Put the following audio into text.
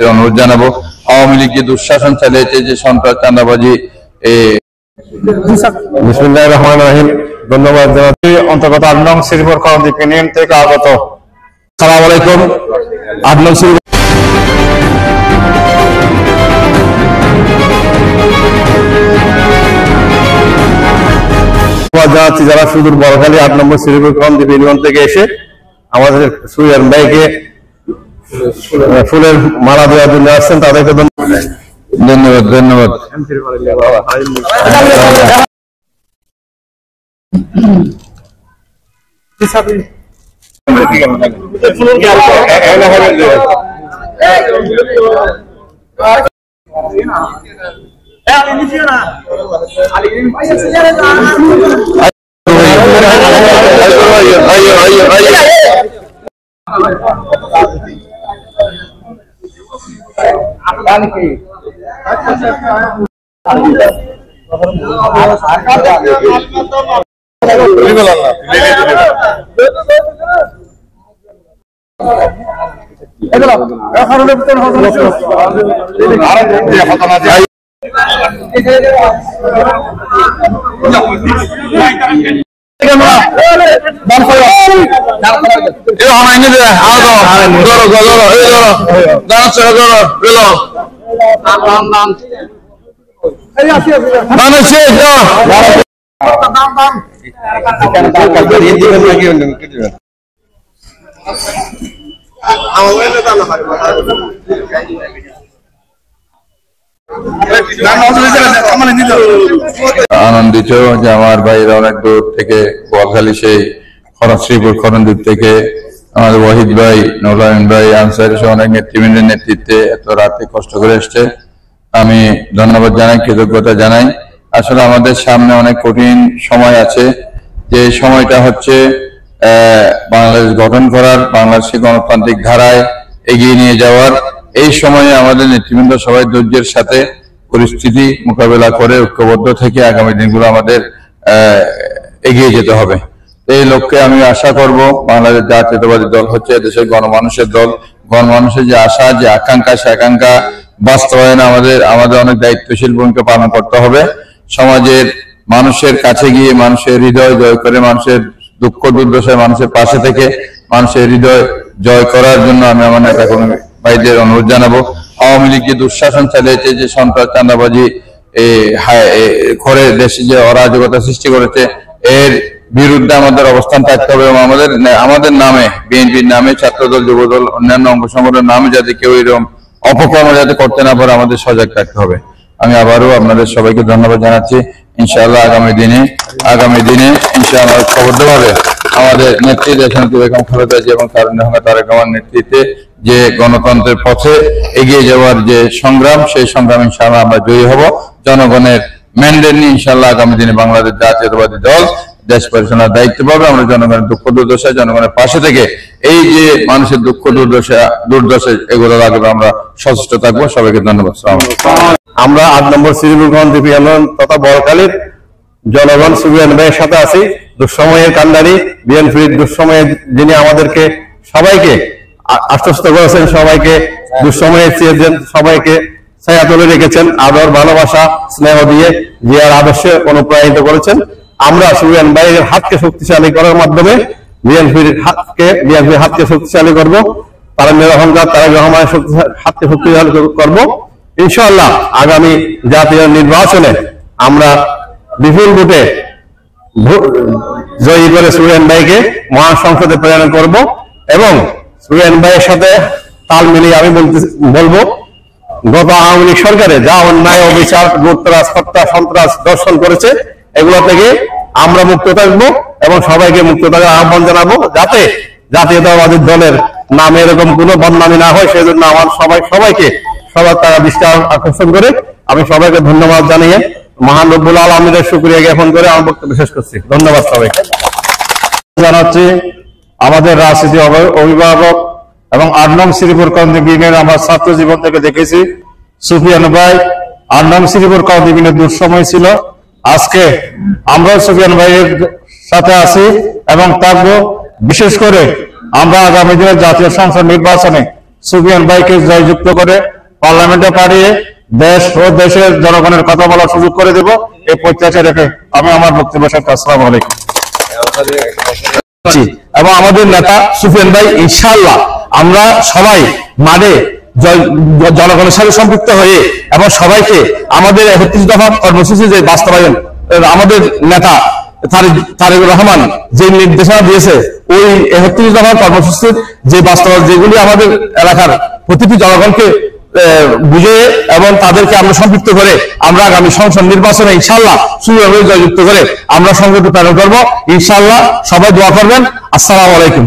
অনুরোধ জানাবো। আওয়ামী লীগ যে দুঃশাসন চালিয়েছে, যে সন্ত্রাস চাঁদাবাজি। বিসমিল্লাহির রহমানির রহিম। ধন্যবাদ জানাচ্ছি অন্তর্গত ৮ নং শ্রীপুর করণদ্বীপ ইউনিয়ন থেকে আগত। আসসালামু আলাইকুম। ৮ নং জানাচ্ছি যারা সুদূর বড়খালী ৮ নম্বর শ্রীপুর করণদ্বীপ ইউনিয়ন থেকে এসে আমাদের সুরিয়ান ভাইকে ফুলের মালা দেওয়ার জন্য আসছেন, তাদেরকে ধন্যবাদ। ধন্যবাদ। আনন্দিত যে আমার ভাইরা অনেক দূর থেকে বলখালী সেই শ্রীপুর করণদ্বীপ থেকে আমাদের ওয়াহিদ ভাই, নৌলায়ন ভাই, আনসার সহ অনেক নেতৃবৃন্দের নেতৃত্বে এত রাতে কষ্ট করে এসছে। আমি ধন্যবাদ জানাই, কৃতজ্ঞতা জানাই। আসলে আমাদের সামনে অনেক কঠিন সময় আছে, যে সময়টা হচ্ছে বাংলাদেশ গঠন করার, বাংলাদেশকে গণতান্ত্রিক ধারায় এগিয়ে নিয়ে যাওয়ার। এই সময়ে আমাদের নেতৃবৃন্দ সবাই ধৈর্যের সাথে পরিস্থিতি মোকাবেলা করে ঐক্যবদ্ধ থেকে আগামী দিনগুলো আমাদের এগিয়ে যেতে হবে। এই লক্ষ্যে আমি আশা করব, বাংলাদেশ জাতীয়তাবাদী দল হচ্ছে দেশের গণমানুষের দল। গণমানুষের যে আশা, যে আকাঙ্ক্ষা, সে আকাঙ্ক্ষা বাস্তবায়নে আমাদের অনেক দায়িত্বশীল ভূমিকা পালন করতে হবে। সমাজের মানুষের কাছে গিয়ে মানুষের হৃদয় জয় করে, মানুষের দুঃখ দুর্দশায় মানুষের পাশে থেকে মানুষের হৃদয় জয় করার জন্য আমি আমার নেতা কর্মী ভাইদের অনুরোধ জানাবো। আওয়ামী লীগ যে দুঃশাসন চালিয়েছে, যে সন্ত্রাস চাঁদাবাজি করে দেশে যে অরাজকতা সৃষ্টি করেছে, এর বিরুদ্ধে আমাদের অবস্থান থাকতে হবে এবং আমাদের নামে, বিএনপির নামে, ছাত্রদল, যুবদল, অন্যান্য অঙ্গ সংগঠনের নামে যাতে কেউ এরকম অপকর্ম যাতে করতে না পারে, আমাদের সজাগ থাকতে হবে। আমি আবারও আপনাদের সবাইকে ধন্যবাদ জানাচ্ছি। ইনশাআল্লাহ আগামী দিনে ইনশাআল্লাহ ঐক্যবদ্ধভাবে আমাদের নেতৃত্বে বেগম খালেদা জিয়া এবং তারেক রহমানের নেতৃত্বে যে গণতন্ত্রের পথে এগিয়ে যাওয়ার যে সংগ্রাম, সেই সংগ্রাম ইনশাআল্লাহ আমরা জয়ী হব। জনগণের ম্যান্ডেট নিয়ে ইনশাআল্লাহ আগামী দিনে বাংলাদেশ জাতীয়তাবাদী দল দেশ পরিচালনার দায়িত্ব পাবে। আমরা জনগণের দুঃখ দুর্দশা, জনগণের পাশে থেকে এই যে মানুষের দুঃখ দুর্দশা এগুলো লাগবে আমরা সচেষ্ট থাকবো। সবাইকে ধন্যবাদ। আমরা ৮ নম্বর শ্রীপুর করণদ্বীপ ইউনিয়ন তথা বড়খালীর জনগণ সুবিয়ান ভাইয়ের সাথে আছি। দুঃসময়ের কান্ডারি, বিএনপির দুঃসময়ে যিনি আমাদেরকে সবাইকে আশ্বস্ত করেছেন, সবাইকে দুঃসময়ে চেয়েছেন, সবাইকে ছায়া তুলে রেখেছেন, আদর, ভালোবাসা, স্নেহ দিয়ে জিয়ার আদর্শে অনুপ্রাণিত করেছেন। আমরা সুবিয়ান ভাইয়ের হাতকে শক্তিশালী করার মাধ্যমে বিএনপির হাতকে শক্তিশালী করব। তারা অহংকার, তারা রহমানের হাতকে শক্তিশালী করব। ইনশাআল্লাহ আগামী জাতীয় নির্বাচনে আমরা বিপুল ভোটে জয়ী করে সুবিয়ান ভাইকে মহাসংসদে প্রেরণ করব এবং সুবিয়ান ভাইয়ের সাথে তাল মিলিয়ে আমি বলবো, গত আওয়ামী লীগ সরকারে যা অন্যায়, অবিচার, লুটতরাজ, হত্যা, সন্ত্রাস, দর্শন করেছে, এগুলো থেকে আমরা মুক্ত থাকবো এবং সবাইকে মুক্ত থাকার আহ্বান জানাবো, যাতে জাতীয়তাবাদী দলের নামে এরকম কোনো বদনামি না হয়। সেই জন্য আমার সবাইকে সবার তারা দৃষ্টি আকর্ষণ করে আমি সবাইকে ধন্যবাদ জানিয়ে মহান রব্বুল আলামিনের শুকরিয়া জ্ঞাপন করে আমার বক্তব্য শেষ করছি। ধন্যবাদ সবাইকে। জানাচ্ছি আমাদের রাজনীতি অভিভাবক এবং ৮ নং শ্রীপুর করণদ্বীপ ইউনিয়নের আমার ছাত্র জীবন থেকে দেখেছি সুফিয়ান ভাই ৮ নং শ্রীপুর করণদ্বীপ ইউনিয়নের দুঃসময় ছিল। আজকে আমরাও সুফিয়ান ভাইয়ের সাথে আছি এবং থাকবো। বিশেষ করে আমরা আগামী দিনের জাতীয় সংসদ নির্বাচনে সুফিয়ান ভাইকে জয়যুক্ত করে পার্লামেন্টে পাঠিয়ে দেশ ও দেশের জনগণের কথা বলার সুযোগ করে দেব, এই প্রত্যাশা রেখে আমি আমার বক্তব্য শেষ করছি। আসসালামু আলাইকুম। এবং আমাদের নেতা সুফিয়ান ভাই, ইনশাআল্লাহ আমরা সবাই মাঠে জনগণের সাথে সম্পৃক্ত হয়ে এবং সবাইকে আমাদের 31 দফা কর্মসূচি যে বাস্তবায়ন আমাদের নেতা তারেক রহমান যে নির্দেশনা দিয়েছে, ওই 31 দফা কর্মসূচির যে বাস্তবায়ন, যেগুলি আমাদের এলাকার প্রতিটি জনগণকে বুঝিয়ে এবং তাদেরকে আমরা সম্পৃক্ত করে আমরা আগামী সংসদ নির্বাচনে ইনশাআল্লাহ সুবিধাভাবে জয়যুক্ত করে আমরা সংসদে প্রেরণ করবো। ইনশাআল্লাহ সবাই দোয়া করবেন। আসসালামু আলাইকুম।